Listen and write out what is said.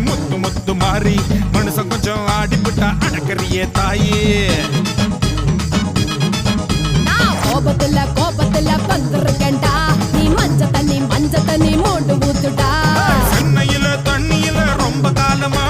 முத்து முத்து மாறி மனுஷன் கொஞ்சம் ஆடிப்புட்டா அடக்கறியே தாயே. கோபத்துல வந்துருக்கேன்டா நீ மஞ்ச தண்ணி மூண்டு ஊத்துடா. சென்னையில தண்ணியில ரொம்ப காலமா